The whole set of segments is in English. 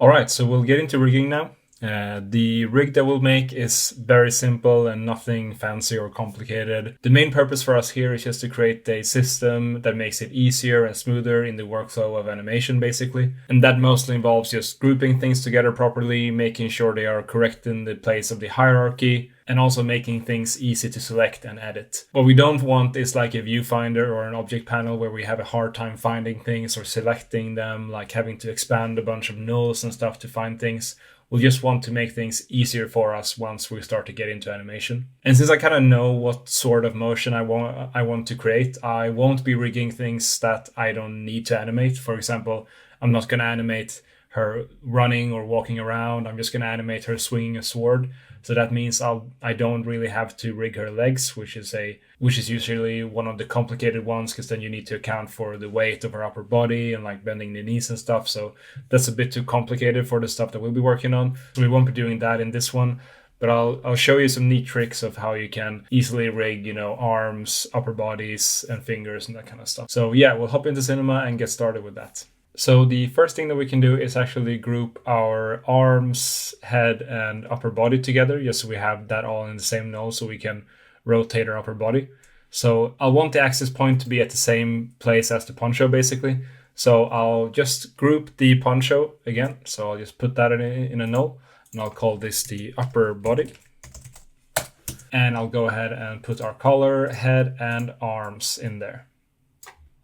All right, so we'll get into rigging now. The rig that we'll make is very simple and nothing fancy or complicated. The main purpose for us here is just to create a system that makes it easier and smoother in the workflow of animation, basically. And that mostly involves just grouping things together properly, making sure they are correct in the place of the hierarchy, and also making things easy to select and edit. What we don't want is like a viewfinder or an object panel where we have a hard time finding things or selecting them, like having to expand a bunch of nulls and stuff to find things. We'll just want to make things easier for us once we start to get into animation. And since I kind of know what sort of motion I want to create, I won't be rigging things that I don't need to animate. For example, I'm not going to animate her running or walking around. I'm just going to animate her swinging a sword. So that means I don't really have to rig her legs, which is usually one of the complicated ones, because then you need to account for the weight of her upper body and like bending the knees and stuff. So that's a bit too complicated for the stuff that we'll be working on. So we won't be doing that in this one. But I'll show you some neat tricks of how you can easily rig, arms, upper bodies, and fingers and that kind of stuff. So yeah, we'll hop into Cinema and get started with that. So the first thing that we can do is actually group our arms, head, and upper body together, just so we have that all in the same node, so we can rotate our upper body. So I'll want the axis point to be at the same place as the poncho, basically. So I'll just group the poncho again. So I'll just put that in a null, and I'll call this the upper body. And I'll go ahead and put our collar, head, and arms in there,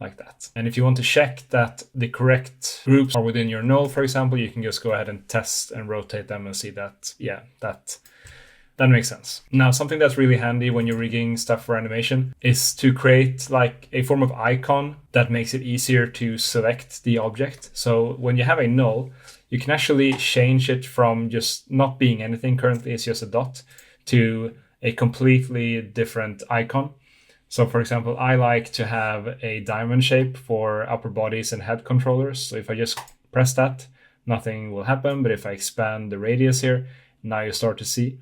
like that. And if you want to check that the correct groups are within your null, for example, you can just go ahead and test and rotate them and see that, yeah, that makes sense. Now, something that's really handy when you're rigging stuff for animation is to create like a form of icon that makes it easier to select the object. So when you have a null, you can actually change it from just not being anything, currently it's just a dot, to a completely different icon. So for example, I like to have a diamond shape for upper bodies and head controllers. So if I just press that, nothing will happen. But if I expand the radius here, now you start to see.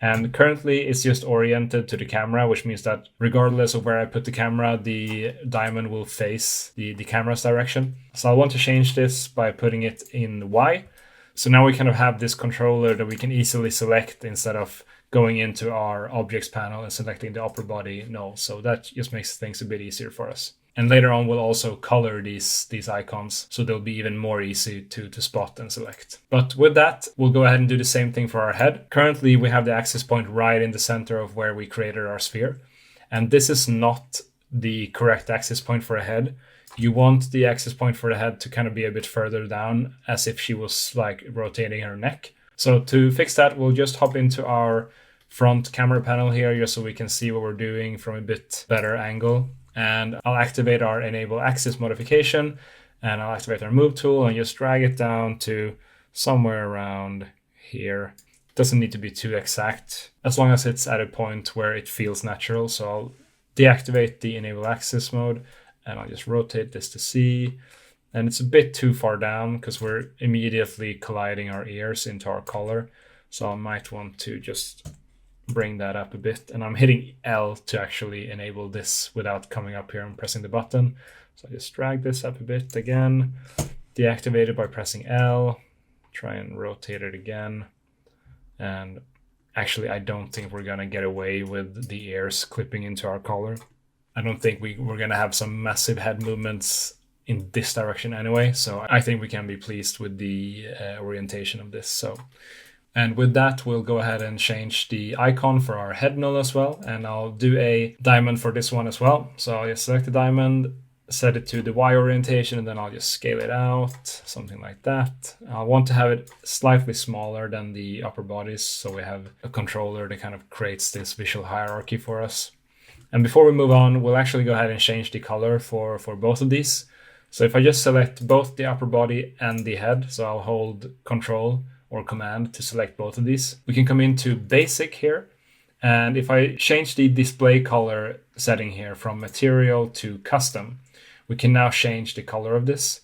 And currently it's just oriented to the camera, which means that regardless of where I put the camera, the diamond will face the camera's direction. So I want to change this by putting it in Y. So now we kind of have this controller that we can easily select instead of going into our objects panel and selecting the upper body null. So that just makes things a bit easier for us. And later on, we'll also color these icons, so they'll be even more easy to spot and select. But with that, we'll go ahead and do the same thing for our head. Currently, we have the axis point right in the center of where we created our sphere. And this is not the correct axis point for a head. You want the axis point for the head to kind of be a bit further down, as if she was like rotating her neck. So to fix that, we'll just hop into our front camera panel here, just so we can see what we're doing from a bit better angle. And I'll activate our enable axis modification, and I'll activate our move tool and just drag it down to somewhere around here. It doesn't need to be too exact, as long as it's at a point where it feels natural. So I'll deactivate the enable axis mode, and I'll just rotate this to C. And it's a bit too far down because we're immediately colliding our ears into our collar. So I might want to just bring that up a bit. And I'm hitting L to actually enable this without coming up here and pressing the button. So I just drag this up a bit again, deactivate it by pressing L, try and rotate it again. And actually, I don't think we're going to get away with the ears clipping into our collar. I don't think we're going to have some massive head movements in this direction anyway. So I think we can be pleased with the orientation of this. And with that, we'll go ahead and change the icon for our head null as well. And I'll do a diamond for this one as well. So I'll just select the diamond, set it to the Y orientation, and then I'll just scale it out, something like that. I want to have it slightly smaller than the upper bodies, so we have a controller that kind of creates this visual hierarchy for us. And before we move on, we'll actually go ahead and change the color for both of these. So if I just select both the upper body and the head, so I'll hold Control or Command to select both of these, we can come into Basic here. And if I change the display color setting here from Material to Custom, we can now change the color of this.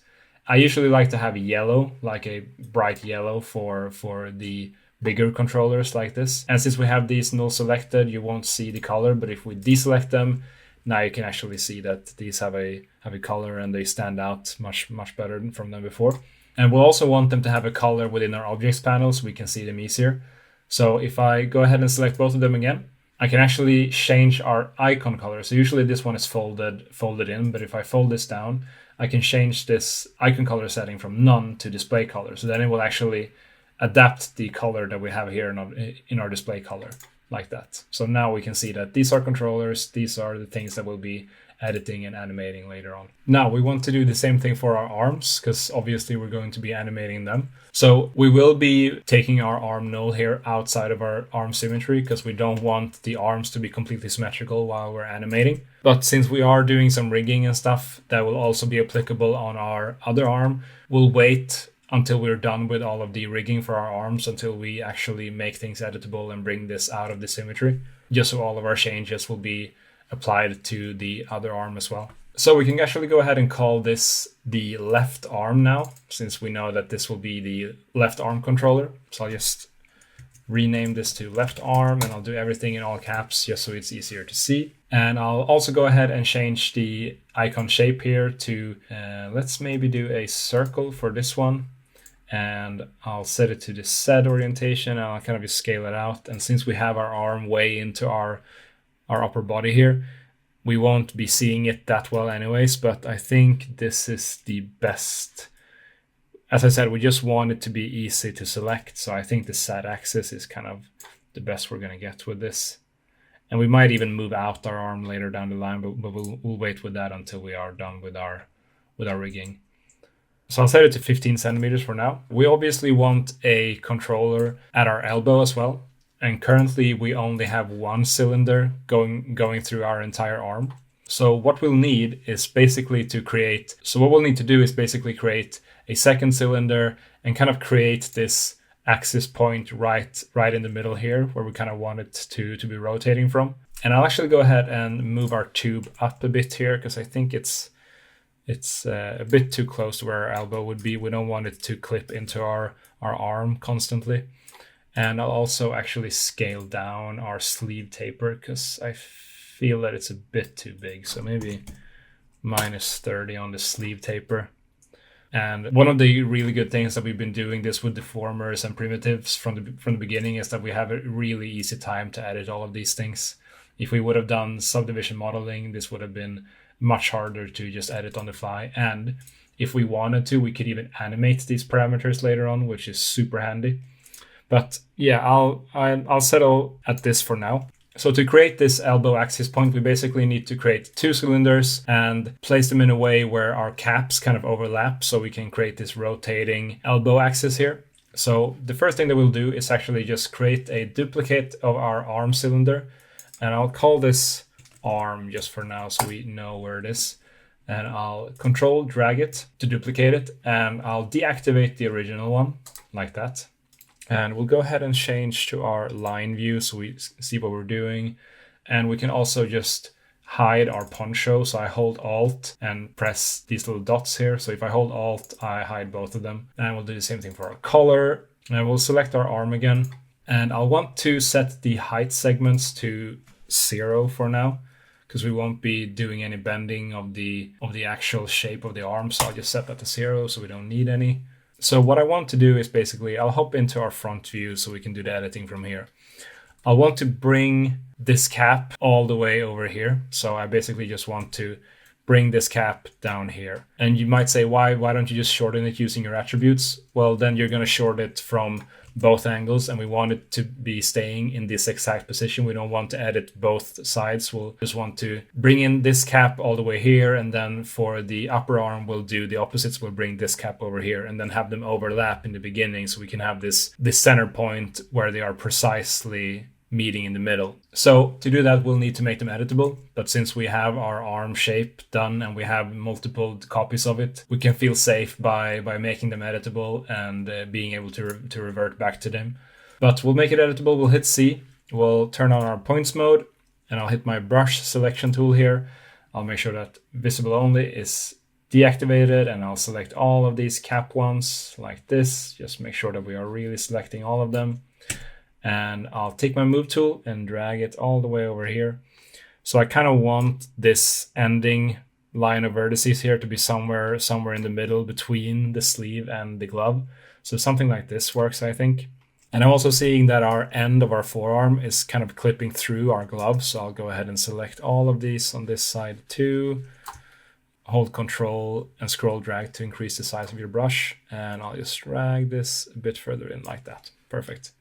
I usually like to have yellow, like a bright yellow for the bigger controllers like this. And since we have these null selected, you won't see the color, but if we deselect them, now you can actually see that these have a color and they stand out much better from than before. And we'll also want them to have a color within our objects panel so we can see them easier. So if I go ahead and select both of them again, I can actually change our icon color. So usually this one is folded in, but if I fold this down, I can change this icon color setting from none to display color. So then it will actually adapt the color that we have here in our display color like that. So now we can see that these are controllers. These are the things that we'll be editing and animating later on. Now we want to do the same thing for our arms, because obviously we're going to be animating them. So we will be taking our arm null here outside of our arm symmetry, because we don't want the arms to be completely symmetrical while we're animating. But since we are doing some rigging and stuff that will also be applicable on our other arm, we'll wait until we're done with all of the rigging for our arms, until we actually make things editable and bring this out of the symmetry, just so all of our changes will be applied to the other arm as well. So we can actually go ahead and call this the left arm now, since we know that this will be the left arm controller. So I'll just rename this to left arm, and I'll do everything in all caps just so it's easier to see. And I'll also go ahead and change the icon shape here to, let's maybe do a circle for this one. And I'll set it to the Z orientation, and I'll kind of just scale it out. And since we have our arm way into our upper body here, we won't be seeing it that well anyways, but I think this is the best. As I said, we just want it to be easy to select, so I think the Z axis is kind of the best we're going to get with this. And we might even move out our arm later down the line, but we'll wait with that until we are done with our rigging. So I'll set it to 15 centimeters for now. We obviously want a controller at our elbow as well. And currently we only have one cylinder going through our entire arm. So what we'll need is basically create a second cylinder and kind of create this axis point right in the middle here, where we kind of want it to be rotating from. And I'll actually go ahead and move our tube up a bit here, because I think it's a bit too close to where our elbow would be. We don't want it to clip into our arm constantly. And I'll also actually scale down our sleeve taper, because I feel that it's a bit too big. So maybe -30 on the sleeve taper. And one of the really good things that we've been doing this with deformers and primitives from the beginning is that we have a really easy time to edit all of these things. If we would have done subdivision modeling, this would have been much harder to just edit on the fly. And if we wanted to, we could even animate these parameters later on, which is super handy. But yeah, I'll settle at this for now. So to create this elbow axis point, we basically need to create two cylinders and place them in a way where our caps kind of overlap, so we can create this rotating elbow axis here. So the first thing that we'll do is actually just create a duplicate of our arm cylinder, and I'll call this arm just for now so we know where it is. And I'll control drag it to duplicate it, and I'll deactivate the original one like that. And we'll go ahead and change to our line view so we see what we're doing. And we can also just hide our poncho. So I hold Alt and press these little dots here. So if I hold Alt, I hide both of them. And we'll do the same thing for our color. And we'll select our arm again. And I'll want to set the height segments to 0 for now, because we won't be doing any bending of the actual shape of the arm. So I'll just set that to 0 so we don't need any. So what I want to do is basically, I'll hop into our front view so we can do the editing from here. I'll want to bring this cap all the way over here. So I basically just want to bring this cap down here. And you might say, why don't you just shorten it using your attributes? Well, then you're going to short it from both angles, and we want it to be staying in this exact position. We don't want to edit both sides. We'll just want to bring in this cap all the way here, and then for the upper arm we'll do the opposites. We'll bring this cap over here and then have them overlap in the beginning, so we can have this center point where they are precisely meeting in the middle. So to do that, we'll need to make them editable. But since we have our arm shape done and we have multiple copies of it, we can feel safe by making them editable and being able to revert back to them. But we'll make it editable. We'll hit C. We'll turn on our points mode, and I'll hit my brush selection tool here. I'll make sure that visible only is deactivated, and I'll select all of these cap ones like this. Just make sure that we are really selecting all of them. And I'll take my move tool and drag it all the way over here. So I kind of want this ending line of vertices here to be somewhere in the middle between the sleeve and the glove. So something like this works, I think. And I'm also seeing that our end of our forearm is kind of clipping through our glove. So I'll go ahead and select all of these on this side too. Hold Control and scroll drag to increase the size of your brush. And I'll just drag this a bit further in like that. Perfect.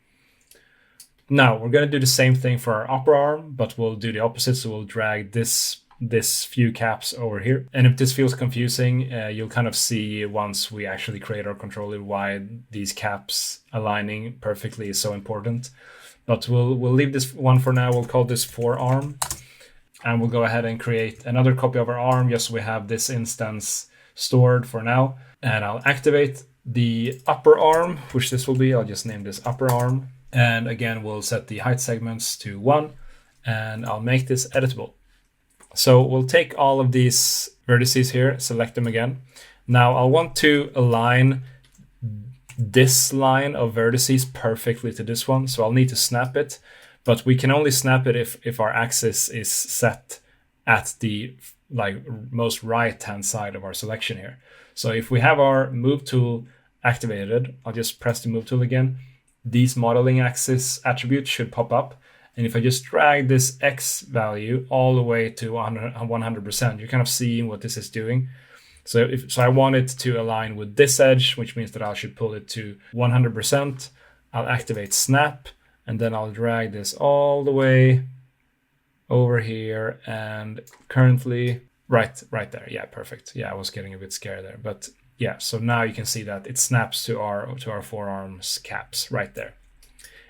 Now we're going to do the same thing for our upper arm, but we'll do the opposite. So we'll drag this few caps over here. And if this feels confusing, you'll kind of see once we actually create our controller why these caps aligning perfectly is so important. But we'll leave this one for now. We'll call this forearm. And we'll go ahead and create another copy of our arm just so we have this instance stored for now. And I'll activate the upper arm, which this will be. I'll just name this upper arm. And again, we'll set the height segments to 1. And I'll make this editable. So we'll take all of these vertices here, select them again. Now I'll want to align this line of vertices perfectly to this one. So I'll need to snap it, but we can only snap it if our axis is set at the most right-hand side of our selection here. So if we have our move tool activated, I'll just press the move tool again. These modeling axis attributes should pop up. And if I just drag this X value all the way to 100%, you're kind of seeing what this is doing. So I want it to align with this edge, which means that I should pull it to 100%. I'll activate snap, and then I'll drag this all the way over here. And currently, right there. Yeah, perfect. Yeah, I was getting a bit scared there. But yeah, so now you can see that it snaps to our forearms caps right there.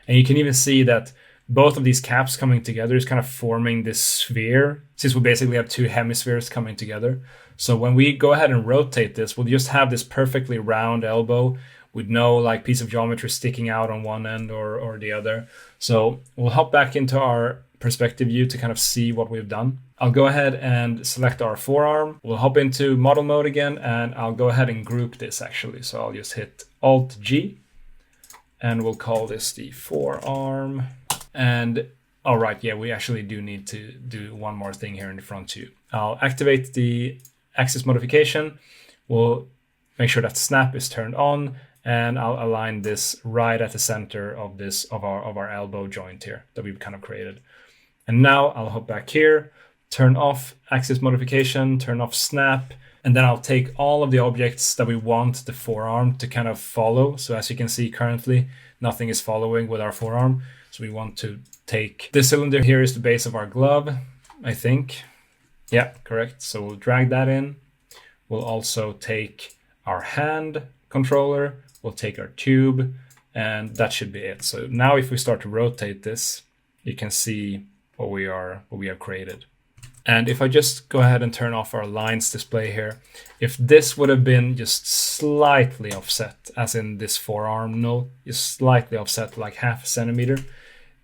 And you can even see that both of these caps coming together is kind of forming this sphere, since we basically have two hemispheres coming together. So when we go ahead and rotate this, we'll just have this perfectly round elbow with no piece of geometry sticking out on one end or the other. So we'll hop back into our perspective view to kind of see what we've done. I'll go ahead and select our forearm. We'll hop into model mode again, and I'll go ahead and group this actually. So I'll just hit Alt G, and we'll call this the forearm. And all right, yeah, we actually do need to do one more thing here in the front too. I'll activate the axis modification. We'll make sure that snap is turned on, and I'll align this right at the center of our elbow joint here that we've kind of created. And now I'll hop back here, turn off axis modification, turn off snap, and then I'll take all of the objects that we want the forearm to kind of follow. So as you can see currently, nothing is following with our forearm. So we want to take this cylinder here is the base of our glove, I think. Yeah, correct. So we'll drag that in. We'll also take our hand controller, we'll take our tube, and that should be it. So now if we start to rotate this, you can see what we have created. And if I just go ahead and turn off our lines display here, if this would have been just slightly offset, as in this forearm null, just slightly offset like 0.5 centimeter,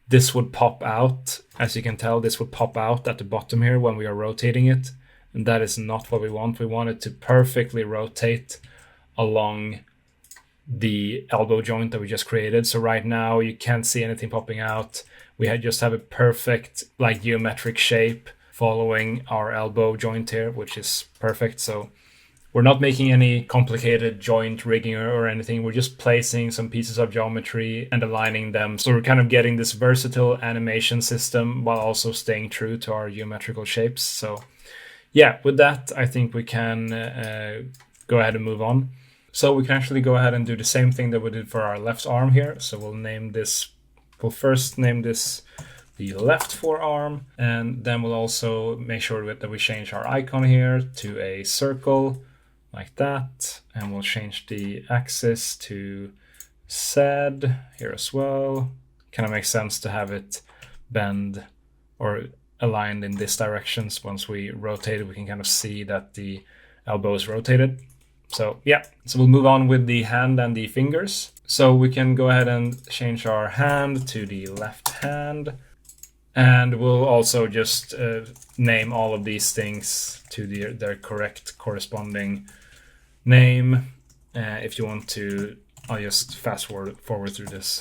this would pop out. As you can tell, this would pop out at the bottom here when we are rotating it. And that is not what we want. We want it to perfectly rotate along the elbow joint that we just created. So right now you can't see anything popping out. We just have a perfect geometric shape following our elbow joint here, which is perfect. So we're not making any complicated joint rigging or anything. We're just placing some pieces of geometry and aligning them. So we're kind of getting this versatile animation system while also staying true to our geometrical shapes. So yeah, with that, I think we can go ahead and move on. So we can actually go ahead and do the same thing that we did for our left arm here. So we'll first name this the left forearm, and then we'll also make sure that we change our icon here to a circle like that, and we'll change the axis to Z here as well. Kind of makes sense to have it bend or aligned in this direction. So once we rotate it, we can kind of see that the elbow is rotated. So yeah, so we'll move on with the hand and the fingers. So we can go ahead and change our hand to the left hand. And we'll also just name all of these things to their correct corresponding name. If you want to, I'll just fast forward through this.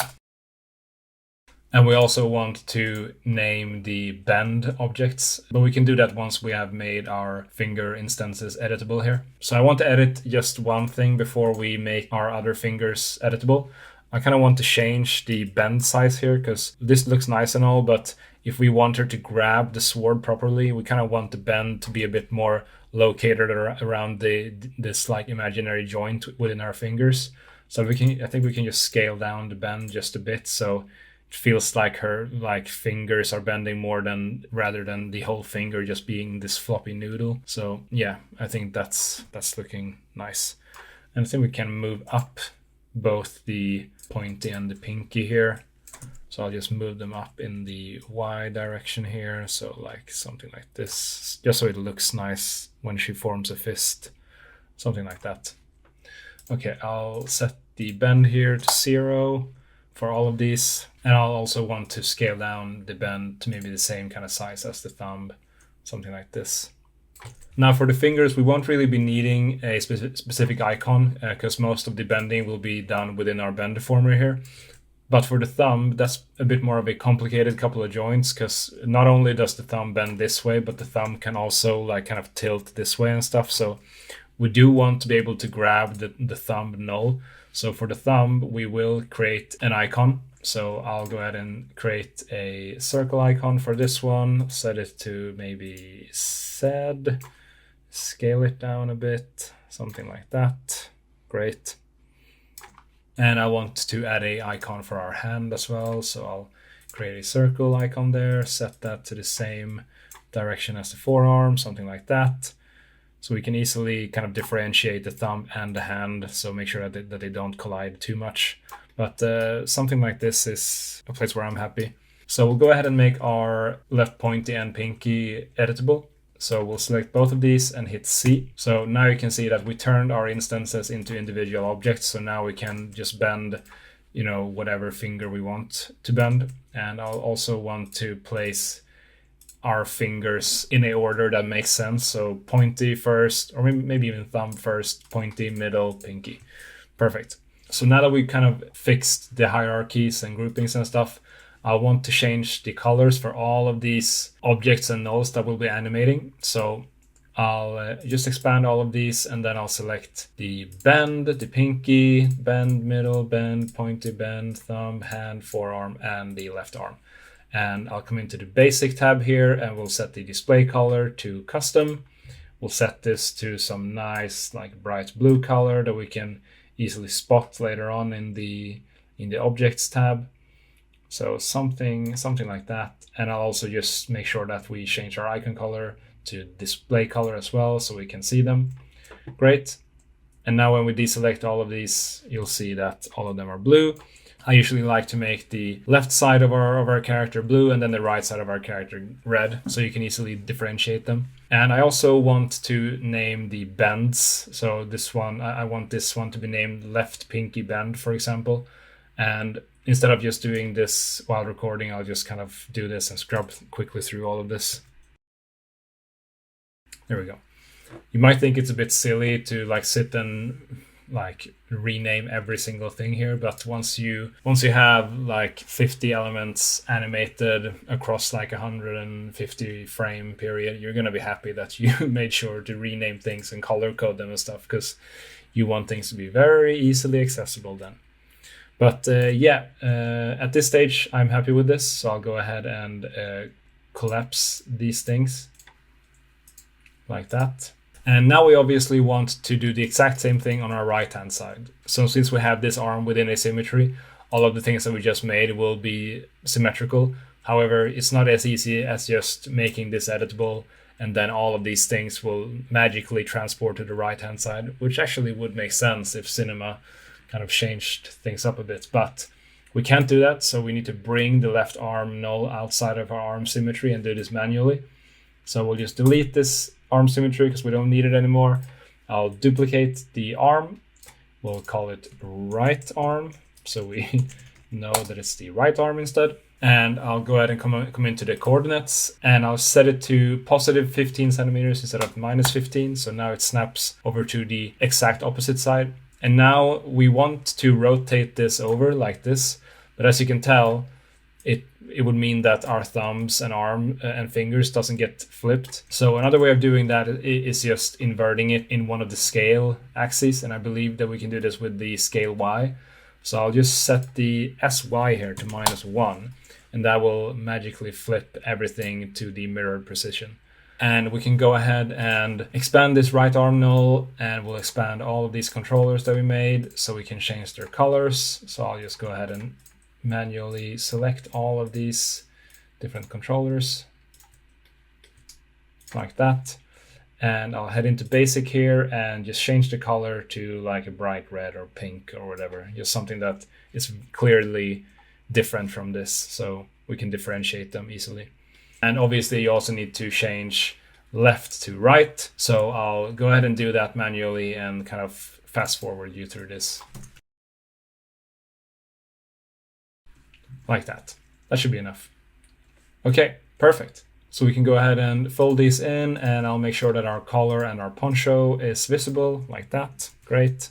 And we also want to name the bend objects, but we can do that once we have made our finger instances editable here. So I want to edit just one thing before we make our other fingers editable. I kind of want to change the bend size here because this looks nice and all, but if we want her to grab the sword properly, we kind of want the bend to be a bit more located around this like imaginary joint within our fingers. So I think we can just scale down the bend just a bit so feels like her like fingers are bending more rather than the whole finger just being this floppy noodle. So yeah, I think that's looking nice. And I think we can move up both the pointy and the pinky here. So I'll just move them up in the Y direction here. So like something like this, just so it looks nice when she forms a fist, something like that. Okay, I'll set the bend here to 0 for all of these. And I'll also want to scale down the bend to maybe the same kind of size as the thumb, something like this. Now for the fingers, we won't really be needing a specific icon because most of the bending will be done within our bend deformer here. But for the thumb, that's a bit more of a complicated couple of joints because not only does the thumb bend this way, but the thumb can also like kind of tilt this way and stuff. So we do want to be able to grab the thumb null. So for the thumb, we will create an icon. So I'll go ahead and create a circle icon for this one, set it to maybe Z, scale it down a bit, something like that. Great. And I want to add a icon for our hand as well. So I'll create a circle icon there, set that to the same direction as the forearm, something like that. So we can easily kind of differentiate the thumb and the hand. So make sure that they don't collide too much. But something like this is a place where I'm happy. So we'll go ahead and make our left pointy and pinky editable. So we'll select both of these and hit C. So now you can see that we turned our instances into individual objects. So now we can just bend, whatever finger we want to bend. And I'll also want to place our fingers in a order that makes sense. So pointy first, or maybe even thumb first, pointy, middle, pinky. Perfect. So now that we've kind of fixed the hierarchies and groupings and stuff, I want to change the colors for all of these objects and nulls that we'll be animating. So I'll just expand all of these and then I'll select the bend, the pinky, bend, middle, bend, pointy, bend, thumb, hand, forearm, and the left arm. And I'll come into the basic tab here and we'll set the display color to custom. We'll set this to some nice like bright blue color that we can easily spot later on in the objects tab. So something like that. And I'll also just make sure that we change our icon color to display color as well so we can see them. Great. And now when we deselect all of these, you'll see that all of them are blue. I usually like to make the left side of our character blue and then the right side of our character red, so you can easily differentiate them. And I also want to name the bends. So this one, I want this one to be named left pinky bend, for example. And instead of just doing this while recording, I'll just kind of do this and scrub quickly through all of this. There we go. You might think it's a bit silly to like sit and like rename every single thing here, but once you have like 50 elements animated across like 150 frame period, you're gonna be happy that you made sure to rename things and color code them and stuff, because you want things to be very easily accessible then. But at this stage I'm happy with this, so I'll go ahead and collapse these things like that. And now we obviously want to do the exact same thing on our right hand side. So since we have this arm within a symmetry, all of the things that we just made will be symmetrical. However, it's not as easy as just making this editable and then all of these things will magically transport to the right hand side, which actually would make sense if Cinema kind of changed things up a bit. But we can't do that, so we need to bring the left arm null outside of our arm symmetry and do this manually. So we'll just delete this arm symmetry because we don't need it anymore. I'll duplicate the arm. We'll call it right arm, so we know that it's the right arm instead. And I'll go ahead and come into the coordinates and I'll set it to positive 15 centimeters instead of minus 15. So now it snaps over to the exact opposite side. And now we want to rotate this over like this. But as you can tell, it would mean that our thumbs and arm and fingers doesn't get flipped. So another way of doing that is just inverting it in one of the scale axes, and I believe that we can do this with the scale Y. So I'll just set the SY here to -1, and that will magically flip everything to the mirrored precision. And we can go ahead and expand this right arm null, and we'll expand all of these controllers that we made so we can change their colors. So I'll just go ahead and manually select all of these different controllers like that. And I'll head into basic here and just change the color to like a bright red or pink or whatever, just something that is clearly different from this so we can differentiate them easily. And obviously you also need to change left to right. So I'll go ahead and do that manually and kind of fast forward you through this. Like that. That should be enough. Okay, perfect. So we can go ahead and fold these in, and I'll make sure that our collar and our poncho is visible like that. Great.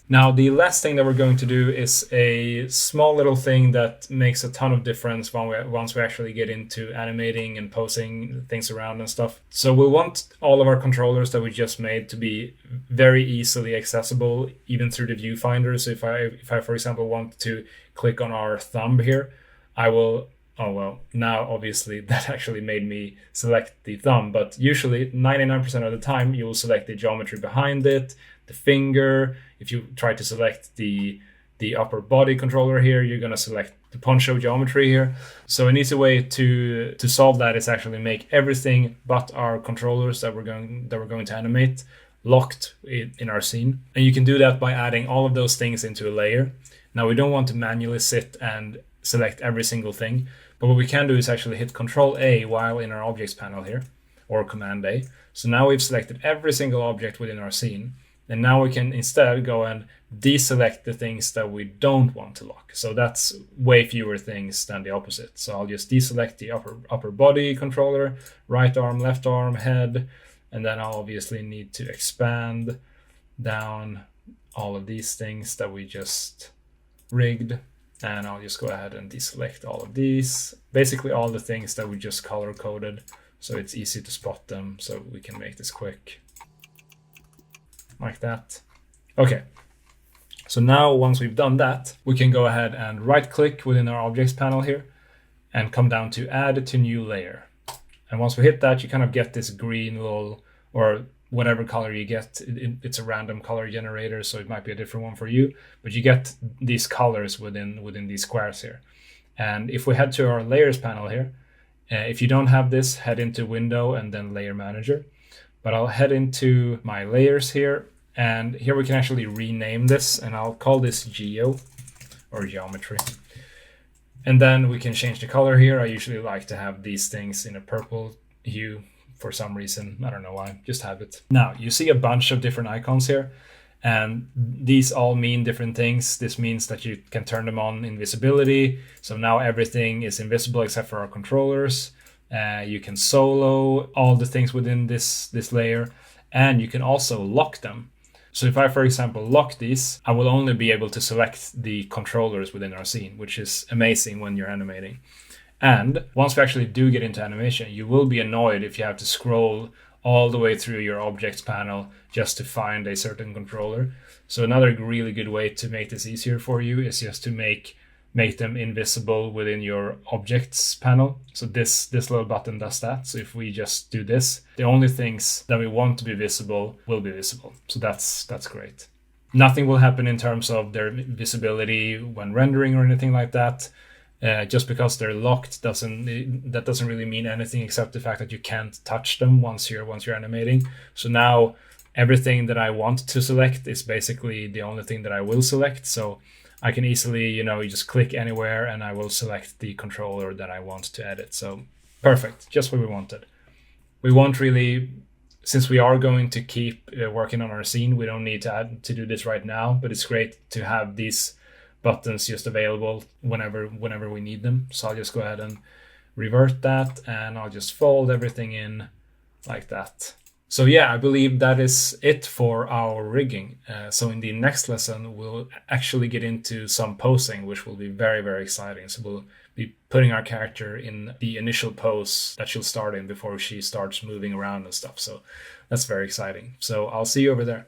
Now, the last thing that we're going to do is a small little thing that makes a ton of difference once we actually get into animating and posing things around and stuff. So we'll want all of our controllers that we just made to be very easily accessible, even through the viewfinder. So if I, for example, want to click on our thumb here, I will, oh well, now obviously that actually made me select the thumb, but usually 99% of the time you will select the geometry behind it, the finger. If you try to select the upper body controller here, you're going to select the poncho geometry here. So an easy way to solve that is actually make everything but our controllers that we're going to animate locked in our scene. And you can do that by adding all of those things into a layer. Now we don't want to manually sit and select every single thing, but what we can do is actually hit Control A while in our objects panel here, or Command A. So now we've selected every single object within our scene. And now we can instead go and deselect the things that we don't want to lock. So that's way fewer things than the opposite. So I'll just deselect the upper body controller, right arm, left arm, head, and then I'll obviously need to expand down all of these things that we just rigged. And I'll just go ahead and deselect all of these. Basically all the things that we just color coded, so it's easy to spot them, so we can make this quick. Like that. Okay, so now once we've done that, we can go ahead and right click within our objects panel here and come down to add to new layer. And once we hit that, you kind of get this green little, or whatever color you get. It's a random color generator, so it might be a different one for you, but you get these colors within these squares here. And if we head to our layers panel here, if you don't have this, head into window and then layer manager. But I'll head into my layers here, and here we can actually rename this, and I'll call this Geo or Geometry. And then we can change the color here. I usually like to have these things in a purple hue for some reason. I don't know why, just have it. Now you see a bunch of different icons here, and these all mean different things. This means that you can turn them on invisibility. So now everything is invisible except for our controllers. You can solo all the things within this layer, and you can also lock them. So if I, for example, lock these, I will only be able to select the controllers within our scene, which is amazing when you're animating. And once we actually do get into animation, you will be annoyed if you have to scroll all the way through your objects panel just to find a certain controller. So another really good way to make this easier for you is just to make them invisible within your objects panel. So this little button does that. So if we just do this, the only things that we want to be visible will be visible. So that's great. Nothing will happen in terms of their visibility when rendering or anything like that. Just because they're locked doesn't really mean anything except the fact that you can't touch them once you're animating. So now everything that I want to select is basically the only thing that I will select. So I can easily, you just click anywhere and I will select the controller that I want to edit. So perfect, just what we wanted. We won't really, since we are going to keep working on our scene, we don't need to do this right now, but it's great to have these buttons just available whenever we need them. So I'll just go ahead and revert that, and I'll just fold everything in like that. So yeah, I believe that is it for our rigging. So in the next lesson, we'll actually get into some posing, which will be very, very exciting. So we'll be putting our character in the initial pose that she'll start in before she starts moving around and stuff. So that's very exciting. So I'll see you over there.